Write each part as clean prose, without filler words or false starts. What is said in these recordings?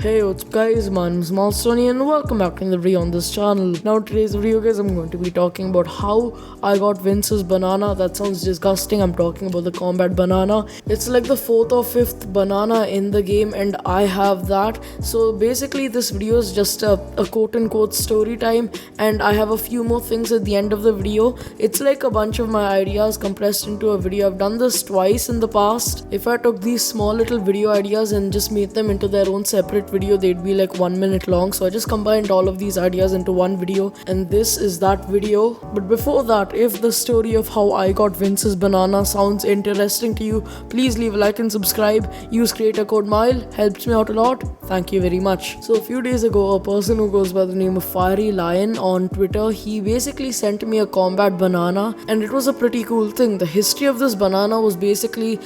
Hey, what's up guys, my name is Milestone and welcome back to the video on this channel. Now today's video guys, I'm going to be talking about how I got Vince's banana. That sounds disgusting. I'm talking about the combat banana. It's like the 4th or 5th banana in the game and I have that. So basically this video is just a quote-unquote story time, and I have a few more things at the end of the video. It's like a bunch of my ideas compressed into a video. I've done this twice in the past. If I took these small little video ideas and just made them into their own separate video, they'd be like 1 minute long. So I just combined all of these ideas into one video, and this is that video. But before that, if the story of how I got Vince's banana sounds interesting to you, please leave a like and subscribe. Use creator code MILE, helps me out a lot. Thank you very much. So a few days ago, a person who goes by the name of Fiery Lion on Twitter, he basically sent me a combat banana, and it was a pretty cool thing. The history of this banana was basically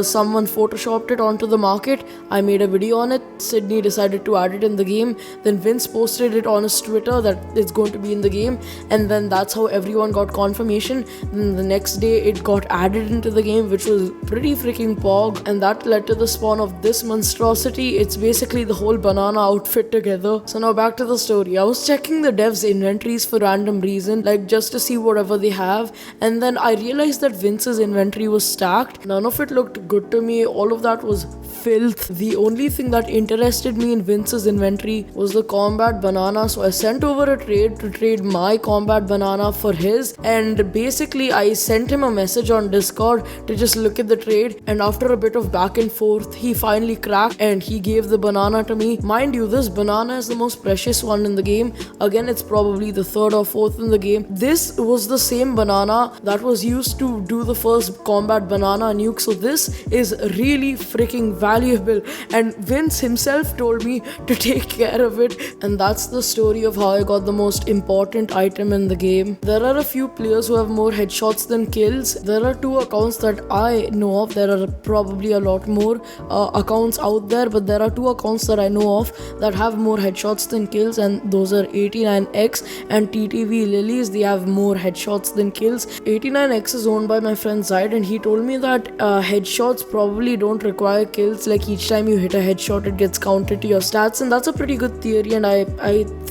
someone photoshopped it onto the market. I made a video on it. Sydney decided to add it in the game. Then Vince posted it on his Twitter that it's going to be in the game, and then that's how everyone got confirmation. Then the next day it got added into the game, which was pretty freaking pog, and that led to the spawn of this monstrosity. It's basically the whole banana outfit together. So now back to the story. I was checking the devs' inventories for random reason, like just to see whatever they have, and then I realized that Vince's inventory was stacked. None of it looked good to me. All of that was filth. The only thing that interested me in Vince's inventory was the combat banana. So I sent over a trade to trade my combat banana for his, and basically I sent him a message on Discord to just look at the trade, and after a bit of back and forth, he finally cracked and he gave the banana to me. Mind you, this banana is the most precious one in the game. Again, it's probably the 3rd or 4th in the game. This was the same banana that was used to do the first combat banana nuke, so this is really freaking valuable, and Vince himself told me to take care of it. And that's the story of how I got the most important item in the game. There are a few players who have more headshots than kills. There are 2 accounts that I know of. There are probably a lot more accounts out there, but there are 2 accounts that I know of that have more headshots than kills, and those are 89X and TTV Lilies. They have more headshots than kills. 89X is owned by my friend Zaid, and he told me that headshots probably don't require kills. Like each time you hit a headshot, it gets counted to your stats, and that's a pretty good theory, and I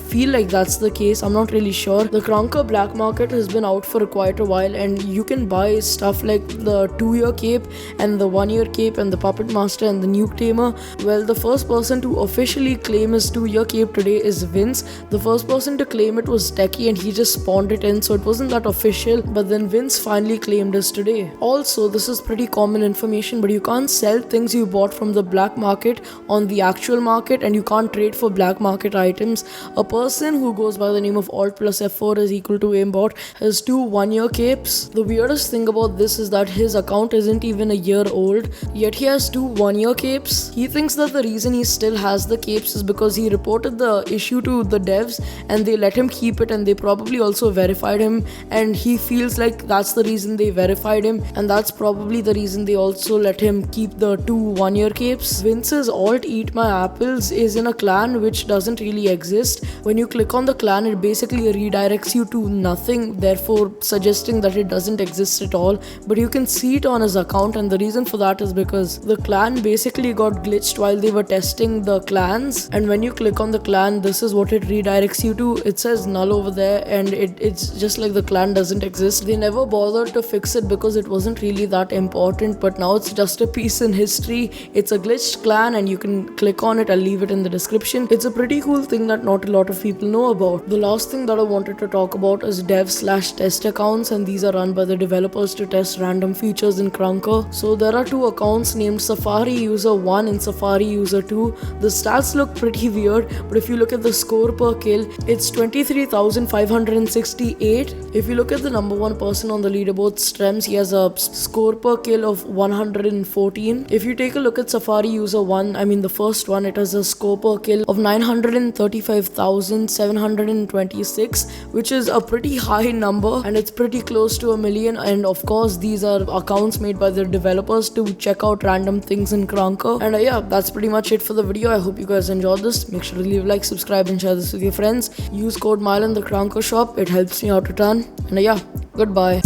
feel like that's the case. I'm not really sure. The Krunker black market has been out for quite a while, and you can buy stuff like the 2-year cape and the 1-year cape and the puppet master and the nuke tamer. Well, the first person to officially claim his 2-year cape today is Vince. The first person to claim it was Techie, and he just spawned it in, so it wasn't that official, but then Vince finally claimed his today. Also, this is pretty common information, but you can't sell things you bought from the black market on the actual market, and you can't trade for black market items. A person who goes by the name of Alt plus F4 is equal to aimbot has 2 1-year capes. The weirdest thing about this is that his account isn't even a year old, yet he has 2 1-year capes. He thinks that the reason he still has the capes is because he reported the issue to the devs and they let him keep it, and they probably also verified him, and he feels like that's the reason they verified him, and that's probably the reason they also let him keep the 2 1-year capes. Vince's alt Eat My Apples is in a clan which doesn't really exist. When you click on the clan, it basically redirects you to nothing, therefore suggesting that it doesn't exist at all, but you can see it on his account, and the reason for that is because the clan basically got glitched while they were testing the clans, and when you click on the clan, this is what it redirects you to. It says null over there, and it's just like the clan doesn't exist. They never bothered to fix it because it wasn't really that important, but now it's just a piece in history. It's a glitched clan, and you can click on it. I'll leave it in the description. It's a pretty cool thing that not a lot of people know about. The last thing that I wanted to talk about is dev/test accounts, and these are run by the developers to test random features in Krunker. So there are 2 accounts named Safari User 1 and Safari User 2. The stats look pretty weird, but if you look at the score per kill, it's 23,568. If you look at the number 1 person on the leaderboard, Strems, he has a score per kill of 114. If you take a look at Safari User 1, I mean the first one, it has a score per kill of 935,726, which is a pretty high number, and it's pretty close to 1 million. And of course, these are accounts made by the developers to check out random things in Krunker. And yeah, that's pretty much it for the video. I hope you guys enjoyed this. Make sure to leave a like, subscribe, and share this with your friends. Use code MILE in the Krunker shop. It helps me out a ton. And yeah, goodbye.